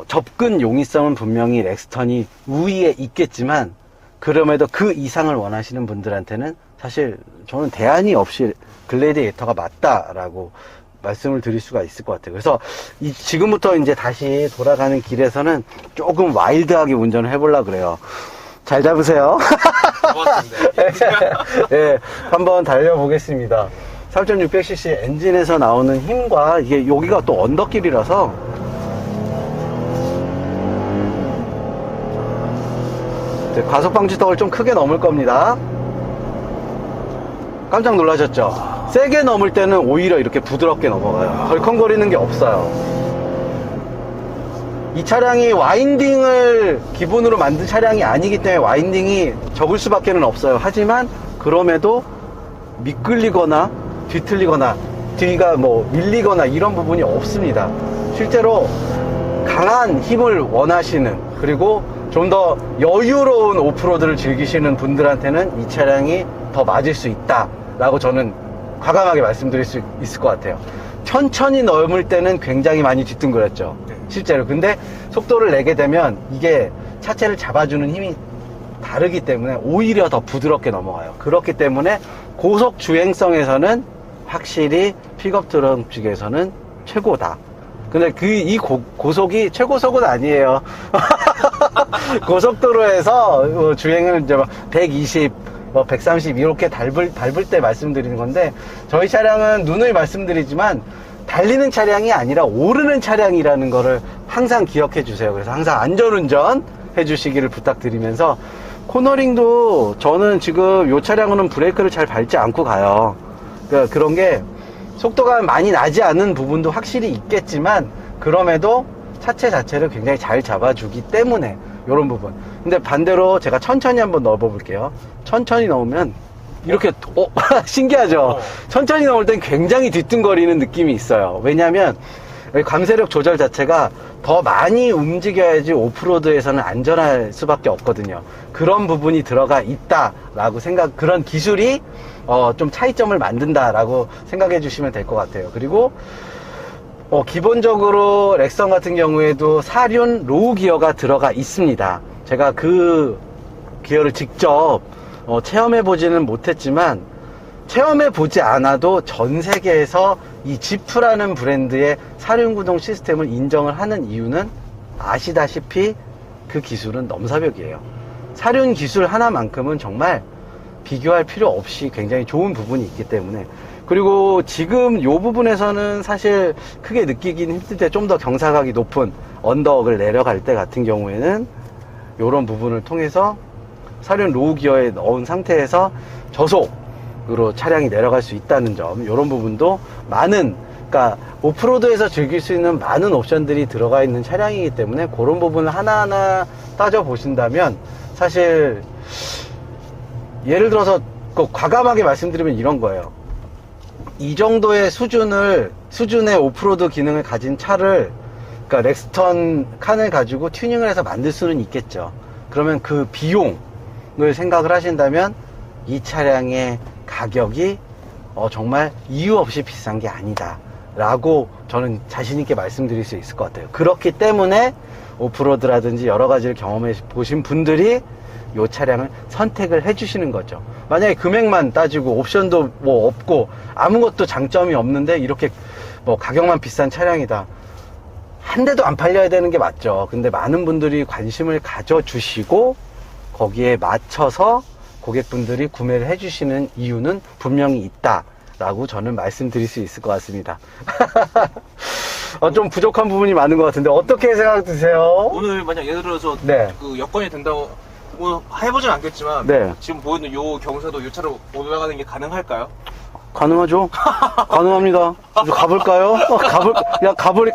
접근 용이성은 분명히 렉스턴이 우위에 있겠지만, 그럼에도 그 이상을 원하시는 분들한테는 사실 저는 대안이 없이 글래디에이터가 맞다라고 말씀을 드릴 수가 있을 것 같아요. 그래서 지금부터 이제 다시 돌아가는 길에서는 조금 와일드하게 운전을 해보려고 그래요. 잘 잡으세요. 네, 한번 달려보겠습니다. 3600cc 엔진에서 나오는 힘과 이게 여기가 또 언덕길이라서 과속 방지턱을 좀 크게 넘을 겁니다. 깜짝 놀라셨죠? 세게 넘을 때는 오히려 이렇게 부드럽게 넘어가요. 덜컹거리는 게 없어요. 이 차량이 와인딩을 기본으로 만든 차량이 아니기 때문에 와인딩이 적을 수밖에 없어요. 하지만 그럼에도 미끌리거나 뒤틀리거나 뒤가 밀리거나 이런 부분이 없습니다. 실제로 강한 힘을 원하시는, 그리고 좀 더 여유로운 오프로드를 즐기시는 분들한테는 이 차량이 더 맞을 수 있다 라고 저는 과감하게 말씀드릴 수 있을 것 같아요. 천천히 넘을 때는 굉장히 많이 뒤뚱거렸죠, 실제로. 근데 속도를 내게 되면 이게 차체를 잡아주는 힘이 다르기 때문에 오히려 더 부드럽게 넘어가요. 그렇기 때문에 고속 주행성에서는 확실히 픽업 트럭 쪽에서는 최고다. 근데 이 고속이 최고속은 아니에요. 고속도로에서 주행을 이제 120, 130 이렇게 밟을 때 말씀드리는 건데, 저희 차량은 누누이 말씀드리지만 달리는 차량이 아니라 오르는 차량이라는 거를 항상 기억해 주세요. 그래서 항상 안전운전 해 주시기를 부탁드리면서, 코너링도 저는 지금 이 차량으로는 브레이크를 잘 밟지 않고 가요. 그러니까 그런 게 속도가 많이 나지 않은 부분도 확실히 있겠지만, 그럼에도 차체 자체를 굉장히 잘 잡아주기 때문에 이런 부분. 근데 반대로 제가 천천히 한번 넣어 볼게요. 천천히 넣으면 이렇게 신기하죠? 천천히 넣을 땐 굉장히 뒤뚱거리는 느낌이 있어요. 왜냐하면 감쇄력 조절 자체가 더 많이 움직여야지 오프로드에서는 안전할 수밖에 없거든요. 그런 부분이 들어가 있다라고 그런 기술이 좀 차이점을 만든다라고 생각해 주시면 될 것 같아요. 그리고 기본적으로 렉선 같은 경우에도 4륜 로우 기어가 들어가 있습니다. 제가 그 기어를 직접 체험해 보지는 못했지만 체험해 보지 않아도 전 세계에서 이 지프라는 브랜드의 사륜구동 시스템을 인정을 하는 이유는 아시다시피 그 기술은 넘사벽이에요. 사륜 기술 하나만큼은 정말 비교할 필요 없이 굉장히 좋은 부분이 있기 때문에, 그리고 지금 이 부분에서는 사실 크게 느끼긴 힘들 때 좀 더 경사각이 높은 언덕을 내려갈 때 같은 경우에는 이런 부분을 통해서 사륜 로우 기어에 넣은 상태에서 저속으로 차량이 내려갈 수 있다는 점, 이런 부분도 많은, 그러니까 오프로드에서 즐길 수 있는 많은 옵션들이 들어가 있는 차량이기 때문에 그런 부분을 하나하나 따져 보신다면, 사실 예를 들어서 과감하게 말씀드리면 이런 거예요. 이 정도의 수준의 오프로드 기능을 가진 차를, 그러니까 렉스턴 칸을 가지고 튜닝을 해서 만들 수는 있겠죠. 그러면 그 비용을 생각을 하신다면 이 차량의 가격이 정말 이유 없이 비싼 게 아니다 라고 저는 자신 있게 말씀드릴 수 있을 것 같아요. 그렇기 때문에 오프로드라든지 여러 가지를 경험해 보신 분들이 이 차량을 선택을 해 주시는 거죠. 만약에 금액만 따지고 옵션도 뭐 없고 아무것도 장점이 없는데 이렇게 뭐 가격만 비싼 차량이다, 한 대도 안 팔려야 되는 게 맞죠. 근데 많은 분들이 관심을 가져주시고 거기에 맞춰서 고객분들이 구매를 해주시는 이유는 분명히 있다라고 저는 말씀드릴 수 있을 것 같습니다. 좀 부족한 부분이 많은 것 같은데 어떻게 생각 드세요? 오늘 만약 예를 들어서 네. 그 여건이 된다고 뭐 해보진 않겠지만 네. 지금 보이는 요 경사도 요 차로 올라가는 게 가능할까요? 가능하죠? 가능합니다. 이제 가볼까요?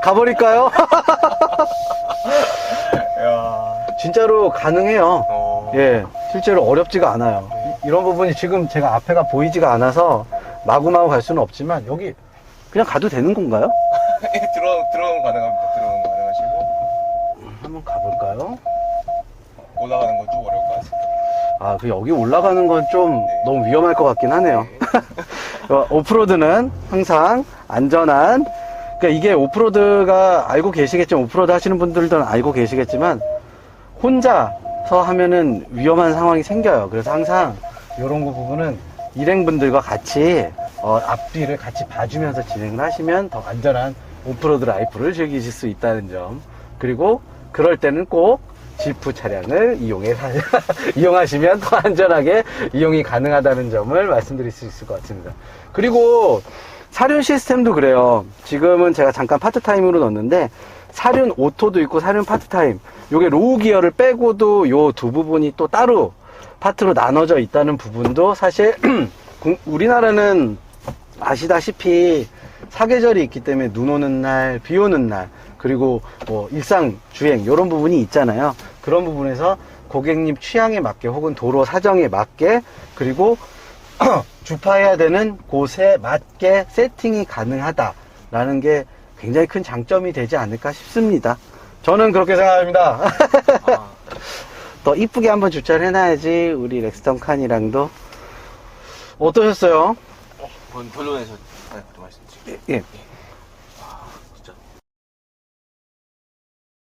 가버릴까요? 진짜로 가능해요. 예, 실제로 어렵지가 않아요. 이런 부분이 지금 제가 앞에가 보이지가 않아서 마구마구 갈 수는 없지만 여기 그냥 가도 되는 건가요? 들어가면 가능합니다. 들어가면 가능하시고 한번 가볼까요? 올라가는 건 좀 어려울 것 같습니다. 아, 그 여기 올라가는 건 좀 너무 위험할 것 같긴 하네요. 오프로드는 항상 안전한, 그러니까 이게 오프로드가 알고 계시겠지만, 오프로드 하시는 분들도 알고 계시겠지만 혼자서 하면은 위험한 상황이 생겨요. 그래서 항상 이런 부분은 일행분들과 같이 앞뒤를 같이 봐주면서 진행을 하시면 더 안전한 오프로드 라이프를 즐기실 수 있다는 점, 그리고 그럴 때는 꼭 지프 차량을 이용하시면 더 안전하게 이용이 가능하다는 점을 말씀드릴 수 있을 것 같습니다. 그리고 사륜 시스템도 그래요. 지금은 제가 잠깐 파트타임으로 넣었는데 사륜 오토도 있고 사륜 파트타임, 요게 로우 기어를 빼고도 요 두 부분이 또 따로 파트로 나눠져 있다는 부분도 사실 우리나라는 아시다시피 사계절이 있기 때문에 눈 오는 날, 비 오는 날, 그리고 뭐 일상 주행 이런 부분이 있잖아요. 그런 부분에서 고객님 취향에 맞게 혹은 도로 사정에 맞게, 그리고 주파해야 되는 곳에 맞게 세팅이 가능하다라는 게 굉장히 큰 장점이 되지 않을까 싶습니다. 저는 그렇게 생각합니다. 더 이쁘게 한번 주차를 해놔야지 우리 렉스턴 칸이랑도. 어떠셨어요? 그건 결론에서 또 말씀드릴게요. 예. 진짜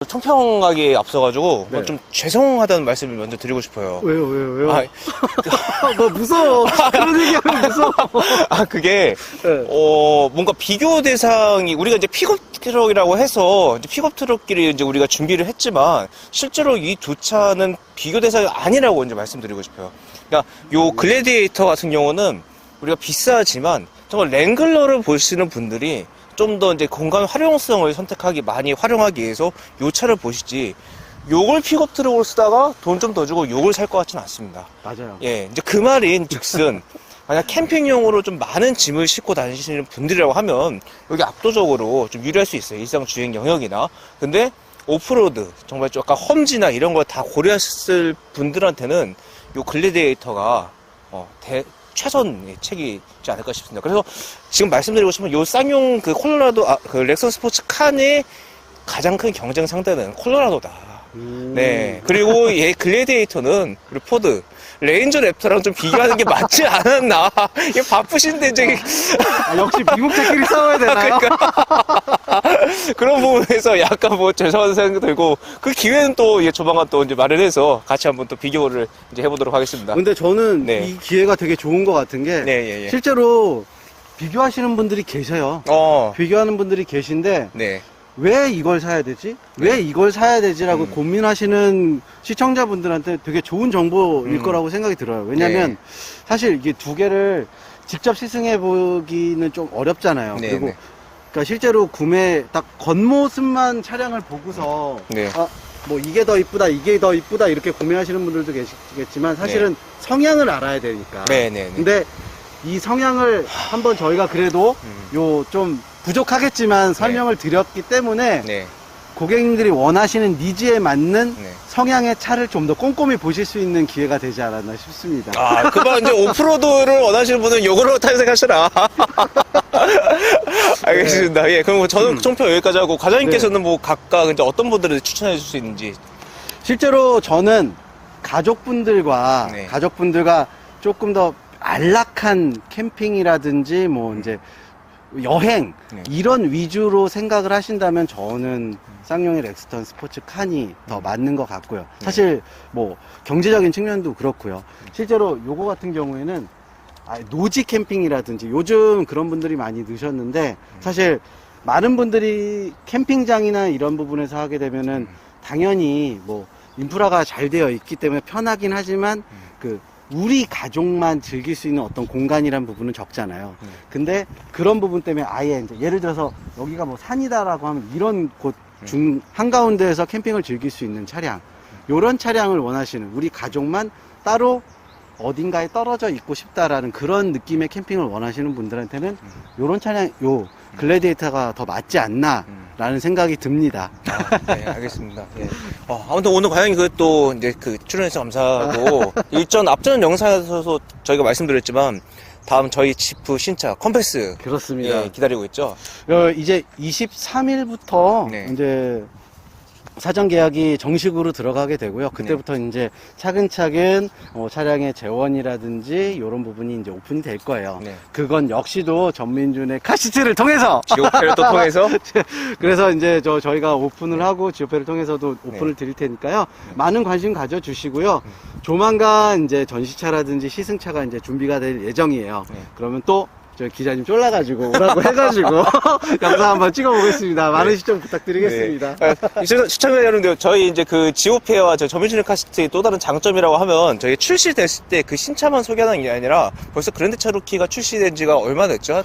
총평하기에 앞서가지고 네. 좀 죄송하다는 말씀을 먼저 드리고 싶어요. 왜요? 아, 너 무서워. 그런 얘기하면 무서워. 그게 네. 뭔가 비교 대상이, 우리가 이제 픽업 트럭이라고 해서 이제 픽업 트럭끼리 이제 우리가 준비를 했지만 실제로 이 두 차는 비교 대상이 아니라고 이제 말씀드리고 싶어요. 그러니까 요 글래디에이터 같은 경우는 우리가 비싸지만 정말 랭글러를 보시는 분들이 좀 더 이제 공간 활용성을 많이 활용하기 위해서 요 차를 보시지, 요걸 픽업 트럭으로 쓰다가 돈 좀 더 주고 요걸 살 것 같지는 않습니다. 맞아요. 예, 이제 그 말인 즉슨 만약 캠핑용으로 좀 많은 짐을 싣고 다니시는 분들이라고 하면 여기 압도적으로 좀 유리할 수 있어요. 일상 주행 영역이나. 근데 오프로드, 정말 좀 약간 험지나 이런 걸 다 고려했을 분들한테는 요 글래디에이터가 최선의 책이지 않을까 싶습니다. 그래서 지금 말씀드리고 싶은 요 쌍용 그 콜로라도, 그 렉선 스포츠 칸의 가장 큰 경쟁 상대는 콜로라도다. 네. 그리고 얘 글래디에이터는 우리 포드 레인저 랩터랑 좀 비교하는 게 맞지 않았나. 이게 바쁘신데 저기. 역시 미국제끼리 싸워야 되나요? 그러니까. 그런 부분에서 약간 뭐 죄송한 생각이 들고, 그 기회는 또 예, 조만간 또 이제 마련해서 같이 한번 또 비교를 이제 해보도록 하겠습니다. 근데 저는 네. 이 기회가 되게 좋은 것 같은 게 네, 예, 예. 실제로 비교하시는 분들이 계셔요. 비교하는 분들이 계신데 네. 왜 이걸 사야 되지? 왜 이걸 사야 되지라고 고민하시는 시청자분들한테 되게 좋은 정보일 거라고 생각이 들어요. 왜냐면 네. 사실 이게 두 개를 직접 시승해 보기는 좀 어렵잖아요. 네, 그리고 네. 그러니까 실제로 구매 딱 겉모습만 차량을 보고서 네. 뭐 이게 더 이쁘다 이게 더 이쁘다 이렇게 구매하시는 분들도 계시겠지만 사실은 성향을 알아야 되니까. 네, 네, 네. 근데 이 성향을 한번 저희가 그래도 요 좀 부족하겠지만 설명을 드렸기 때문에 네. 고객님들이 원하시는 니즈에 맞는 네. 성향의 차를 좀 더 꼼꼼히 보실 수 있는 기회가 되지 않았나 싶습니다. 아, 그만 이제 오프로드를 원하시는 분은 요거로 탈색하시라. 알겠습니다. 예, 그럼 저는 총평 여기까지 하고, 과장님께서는 뭐 각각 이제 어떤 분들을 추천해 줄 수 있는지. 실제로 저는 가족분들과 네. 가족분들과 조금 더 안락한 캠핑이라든지 뭐 이제 여행 네. 이런 위주로 생각을 하신다면 저는 쌍용의 렉스턴 스포츠 칸이 더 맞는 것 같고요. 사실 뭐 경제적인 측면도 그렇고요. 실제로 요거 같은 경우에는 노지 캠핑이라든지 요즘 그런 분들이 많이 느셨는데 사실 많은 분들이 캠핑장이나 이런 부분에서 하게 되면은 당연히 뭐 인프라가 잘 되어 있기 때문에 편하긴 하지만 그 우리 가족만 즐길 수 있는 어떤 공간이란 부분은 적잖아요. 근데 그런 부분 때문에 아예 이제 예를 들어서 여기가 뭐 산이다라고 하면 이런 곳 중 한가운데에서 캠핑을 즐길 수 있는 차량, 요런 차량을 원하시는 우리 가족만 따로 어딘가에 떨어져 있고 싶다라는 그런 느낌의 캠핑을 원하시는 분들한테는 요런 차량, 요 글래디에이터가 더 맞지 않나라는 생각이 듭니다. 네, 알겠습니다. 예. 아무튼 오늘 과장님 또 이제 그 출연해서 감사하고, 앞전 영상에서도 저희가 말씀드렸지만, 다음 저희 지프 신차 컴패스. 그렇습니다. 예, 기다리고 있죠. 이제 23일부터 네. 이제 사전 계약이 정식으로 들어가게 되고요. 그때부터 이제 차근차근 차량의 재원이라든지 이런 부분이 이제 오픈이 될 거예요. 네. 그건 역시도 전민준의 카시트를 통해서 지오페를 또 통해서. 그래서 이제 저희가 오픈을 하고 지오페를 통해서도 오픈을 드릴 테니까요. 많은 관심 가져주시고요. 조만간 이제 전시차라든지 시승차가 이제 준비가 될 예정이에요. 그러면 또 저 기자님 쫄라가지고 오라고 해가지고 영상 한번 찍어보겠습니다. 많은 시청 부탁드리겠습니다. 시청자 여러분들, 저희 이제 그 지오페와 저 전민준의 카시트의 또 다른 장점이라고 하면, 저희 출시됐을 때 그 신차만 소개하는 게 아니라 벌써 그랜드 차루키가 출시된 지가 얼마 됐죠?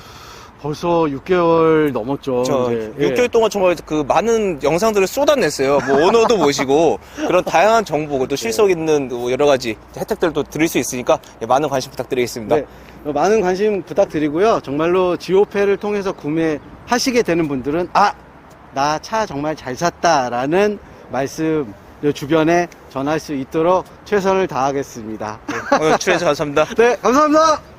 벌써 6개월 넘었죠. 이제. 6개월 동안 정말 그 많은 영상들을 쏟아냈어요. 뭐 오너도 모시고 그런 다양한 정보, 또 실속 있는 뭐 여러 가지 혜택들도 드릴 수 있으니까 많은 관심 부탁드리겠습니다. 네, 많은 관심 부탁드리고요. 정말로 지오페를 통해서 구매하시게 되는 분들은 나 차 정말 잘 샀다라는 말씀 주변에 전할 수 있도록 최선을 다하겠습니다. 오늘 출연해서 감사합니다. 네, 감사합니다.